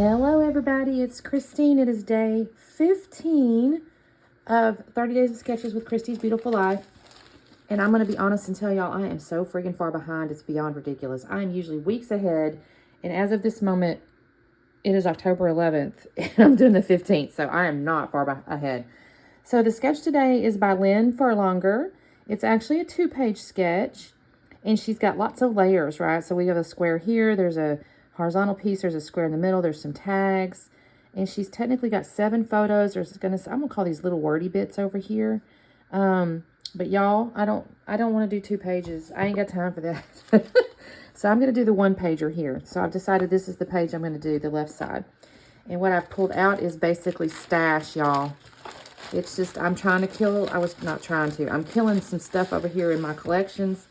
Hello everybody, it's Christine. It is day 15 of 30 Days of Sketches with Christy's Beautiful Life. And I'm going to be honest and tell y'all, I am so friggin' far behind, it's beyond ridiculous. I am usually weeks ahead, and as of this moment, it is October 11th, and I'm doing the 15th, so I am not far ahead. So the sketch today is by Lynn Furlonger. It's actually a 2-page sketch, and she's got lots of layers, right? So we have a square here, there's a horizontal piece, there's a square in the middle, there's some tags, and she's technically got 7 photos. I'm gonna call these little wordy bits over here. But y'all, I don't want to do 2 pages. I ain't got time for that. So I'm gonna do the 1-pager here. So I've decided this is the page I'm gonna do, the left side. And what I've pulled out is basically stash, y'all. It's just, I'm killing some stuff over here in my collections.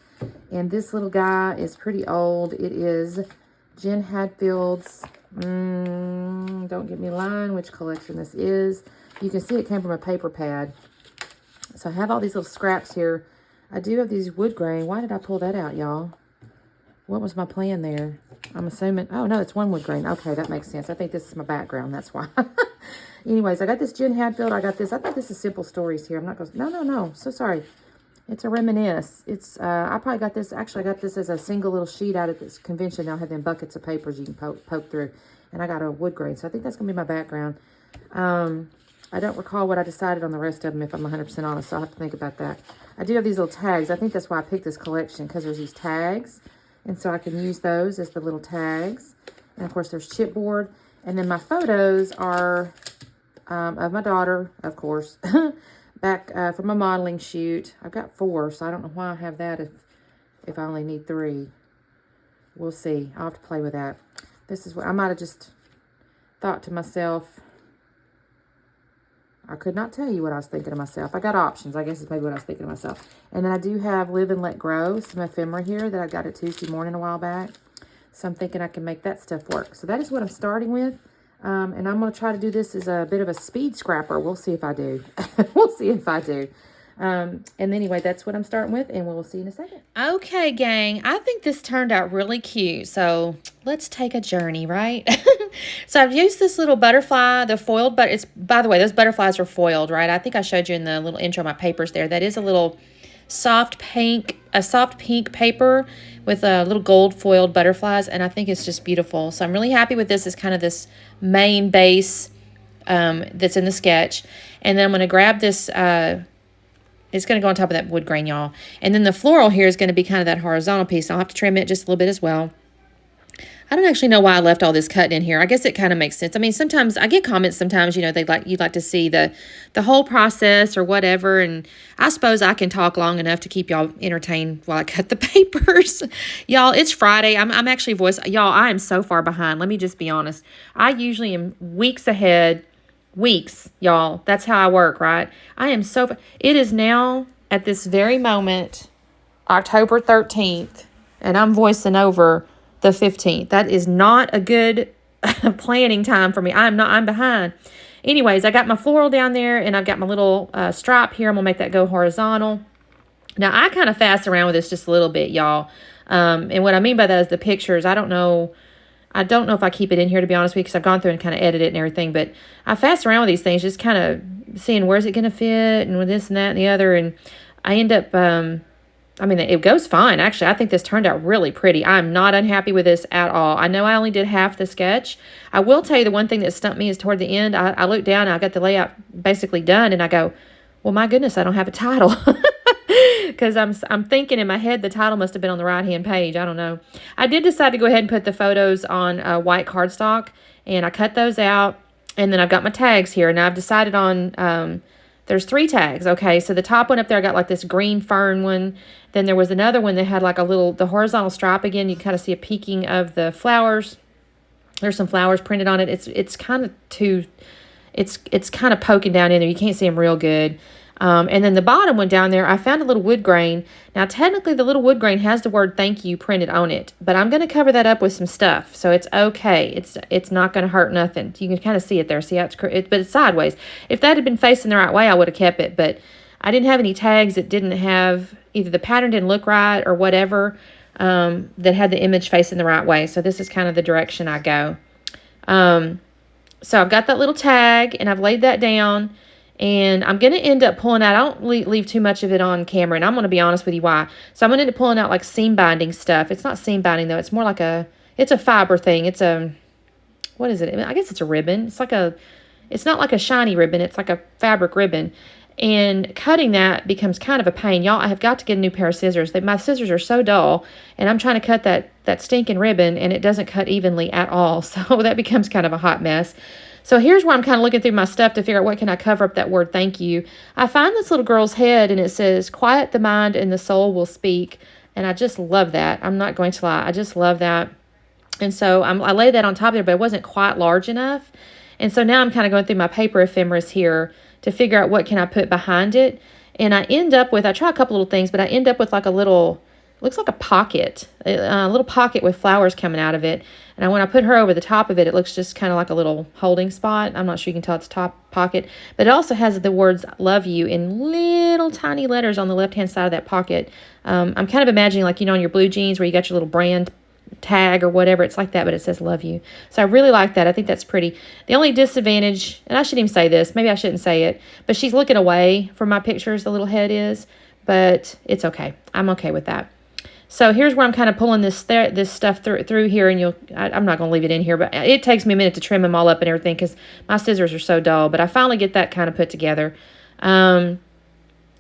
And this little guy is pretty old. It is Jen Hadfield's, don't get me lying, which collection this is. You can see it came from a paper pad. So I have all these little scraps here. I do have these wood grain. Why did I pull that out, y'all? What was my plan there? I'm assuming, oh no, it's 1 wood grain. Okay, that makes sense. I think this is my background, that's why. Anyways, I got this Jen Hadfield. I thought this is Simple Stories here. I'm not going to, no, so sorry. It's a Reminisce. It's, I probably got this, actually I got this as a single little sheet out at this convention. They'll have them buckets of papers you can poke through. And I got a wood grain, so I think that's going to be my background. I don't recall what I decided on the rest of them, if I'm 100% honest, so I'll have to think about that. I do have these little tags. I think that's why I picked this collection, because there's these tags. And so I can use those as the little tags. And of course there's chipboard. And then my photos are of my daughter, of course. Back from a modeling shoot. I've got 4, so I don't know why I have that if I only need 3. We'll see. I'll have to play with that. This is what I might have just thought to myself. I could not tell you what I was thinking to myself. I got options. I guess is maybe what I was thinking to myself. And then I do have Live and Let Grow, some ephemera here that I got at Tuesday morning a while back. So I'm thinking I can make that stuff work. So that is what I'm starting with. And I'm going to try to do this as a bit of a speed scrapper. We'll see if I do. We'll see if I do. And anyway, that's what I'm starting with, and we'll see you in a second. Okay, gang. I think this turned out really cute. So let's take a journey, right? So I've used this little butterfly, the foiled, but it's, by the way, those butterflies are foiled, right? I think I showed you in the little intro of my papers there. That is a little soft pink paper with a little gold foiled butterflies, and I think it's just beautiful. So I'm really happy with this. It's kind of this main base that's in the sketch, and then I'm going to grab this. It's going to go on top of that wood grain, y'all, and then the floral here is going to be kind of that horizontal piece. I'll have to trim it just a little bit as well. I don't actually know why I left all this cut in here. I guess it kind of makes sense. I mean, sometimes I get comments sometimes, you know, you'd like to see the whole process or whatever. And I suppose I can talk long enough to keep y'all entertained while I cut the papers. Y'all, it's Friday. I'm actually y'all, I am so far behind. Let me just be honest. I usually am weeks ahead. Weeks, y'all. That's how I work, right? I am it is now at this very moment, October 13th, and I'm voicing over the 15th. That is not a good planning time for me. I'm behind. Anyways, I got my floral down there, and I've got my little stripe here. I'm going to make that go horizontal. Now, I kind of fast around with this just a little bit, y'all. And what I mean by that is the pictures. I don't know if I keep it in here, to be honest with you, because I've gone through and kind of edited it and everything. But I fast around with these things, just kind of seeing where's it going to fit and with this and that and the other. And I end up... I mean, it goes fine. Actually, I think this turned out really pretty. I'm not unhappy with this at all. I know I only did half the sketch. I will tell you the one thing that stumped me is toward the end, I looked down and I got the layout basically done, and I go, well, my goodness, I don't have a title. Because I'm thinking in my head the title must have been on the right-hand page. I don't know. I did decide to go ahead and put the photos on white cardstock, and I cut those out, and then I've got my tags here. Now, I've decided on... there's 3 tags, okay? So the top one up there, I got like this green fern one. Then there was another one that had like the horizontal stripe again. You kind of see a peeking of the flowers. There's some flowers printed on it. It's kind of it's kind of poking down in there. You can't see them real good. And then the bottom one down there, I found a little wood grain. Now, technically, the little wood grain has the word thank you printed on it, but I'm going to cover that up with some stuff, so it's okay. It's not going to hurt nothing. You can kind of see it there. See how but it's sideways. If that had been facing the right way, I would have kept it, but I didn't have any tags that didn't have, either the pattern didn't look right or whatever, that had the image facing the right way. So this is kind of the direction I go. So I've got that little tag, and I've laid that down, and I'm going to end up pulling out, I don't leave too much of it on camera, and I'm going to be honest with you why. So I'm going to end up pulling out like seam binding stuff. It's not seam binding though. It's more like it's a fiber thing. It's what is it? I guess it's a ribbon. It's not like a shiny ribbon. It's like a fabric ribbon. And cutting that becomes kind of a pain. Y'all, I have got to get a new pair of scissors. My scissors are so dull, and I'm trying to cut that stinking ribbon, and it doesn't cut evenly at all. So that becomes kind of a hot mess. So here's where I'm kind of looking through my stuff to figure out what can I cover up that word thank you. I find this little girl's head, and it says, quiet the mind and the soul will speak. And I just love that. I'm not going to lie. I just love that. And so I laid that on top of there, but it wasn't quite large enough. And so now I'm kind of going through my paper ephemeris here to figure out what can I put behind it. And I try a couple little things, but I end up with like a little, looks like a pocket, a little pocket with flowers coming out of it. And when I put her over the top of it, it looks just kind of like a little holding spot. I'm not sure you can tell it's top pocket, but it also has the words love you in little tiny letters on the left-hand side of that pocket. I'm kind of imagining like, on your blue jeans where you got your little brand tag or whatever, it's like that, but it says love you. So I really like that. I think that's pretty. The only disadvantage, and I shouldn't even say this, maybe I shouldn't say it, but she's looking away from my pictures, the little head is, but it's okay. I'm okay with that. So here's where I'm kind of pulling this stuff through here, and I'm not going to leave it in here, but it takes me a minute to trim them all up and everything because my scissors are so dull, but I finally get that kind of put together.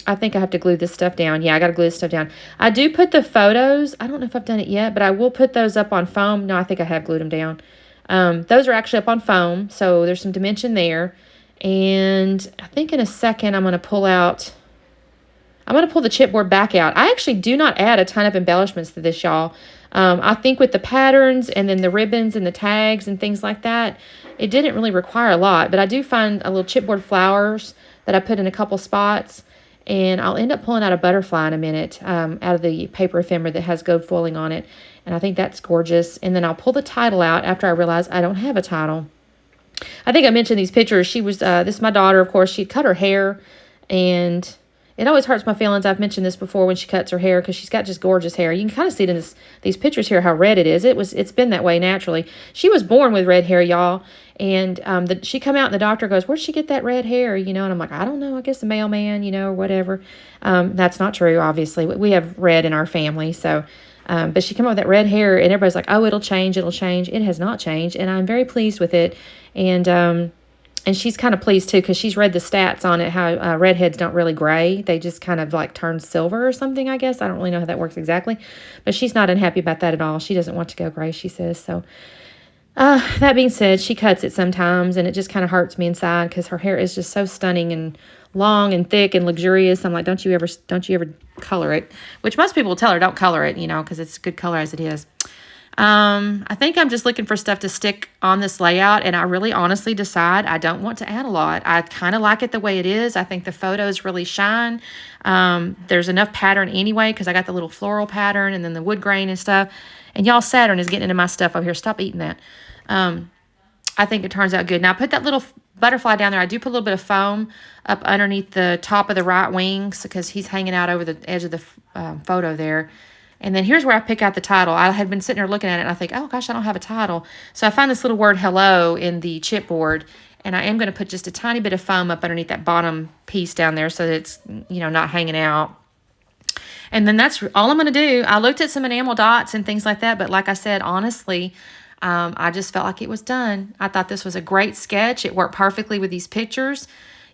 I think I have to glue this stuff down. Yeah, I got to glue this stuff down. I do put the photos. I don't know if I've done it yet, but I will put those up on foam. No, I think I have glued them down. Those are actually up on foam, so there's some dimension there. And I think in a second I'm going to pull the chipboard back out. I actually do not add a ton of embellishments to this, y'all. I think with the patterns and then the ribbons and the tags and things like that, it didn't really require a lot. But I do find a little chipboard flowers that I put in a couple spots. And I'll end up pulling out a butterfly in a minute out of the paper ephemera that has gold foiling on it. And I think that's gorgeous. And then I'll pull the title out after I realize I don't have a title. I think I mentioned these pictures. She was, this is my daughter, of course. She'd cut her hair. And it always hurts my feelings. I've mentioned this before when she cuts her hair because she's got just gorgeous hair. You can kind of see it in these pictures here how red it is. It's been that way naturally. She was born with red hair, y'all. And she come out and the doctor goes, where'd she get that red hair? And I'm like, I don't know. I guess the mailman, or whatever. That's not true, obviously. We have red in our family. So, but she come out with that red hair and everybody's like, oh, it'll change. It'll change. It has not changed. And I'm very pleased with it. And she's kind of pleased too because she's read the stats on it, how redheads don't really gray. They just kind of like turn silver or something, I guess. I don't really know how that works exactly. But she's not unhappy about that at all. She doesn't want to go gray, she says. So that being said, she cuts it sometimes, and it just kind of hurts me inside because her hair is just so stunning and long and thick and luxurious. I'm like, don't you ever color it? Which most people will tell her don't color it, because it's a good color as it is. I think I'm just looking for stuff to stick on this layout, and I really honestly decide I don't want to add a lot. I kind of like it the way it is. I think the photos really shine. There's enough pattern anyway because I got the little floral pattern and then the wood grain and stuff. And y'all, Saturn is getting into my stuff over here. Stop eating that. I think it turns out good. Now, I put that little butterfly down there. I do put a little bit of foam up underneath the top of the right wing because he's hanging out over the edge of the photo there. And then here's where I pick out the title. I had been sitting there looking at it, and I think, oh, gosh, I don't have a title. So I find this little word hello in the chipboard, and I am going to put just a tiny bit of foam up underneath that bottom piece down there so that it's, not hanging out. And then that's all I'm going to do. I looked at some enamel dots and things like that, but like I said, honestly, I just felt like it was done. I thought this was a great sketch. It worked perfectly with these pictures.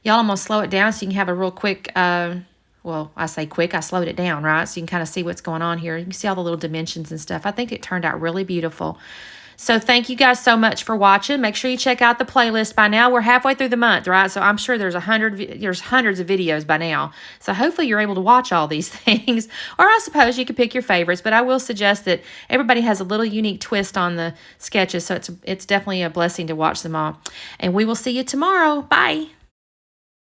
Y'all, I'm going to slow it down so you can have a real quick, well, I say quick, I slowed it down, right? So you can kind of see what's going on here. You can see all the little dimensions and stuff. I think it turned out really beautiful. So thank you guys so much for watching. Make sure you check out the playlist. By now, we're halfway through the month, right? So I'm sure there's hundreds of videos by now. So hopefully you're able to watch all these things. Or I suppose you could pick your favorites. But I will suggest that everybody has a little unique twist on the sketches. So it's definitely a blessing to watch them all. And we will see you tomorrow. Bye.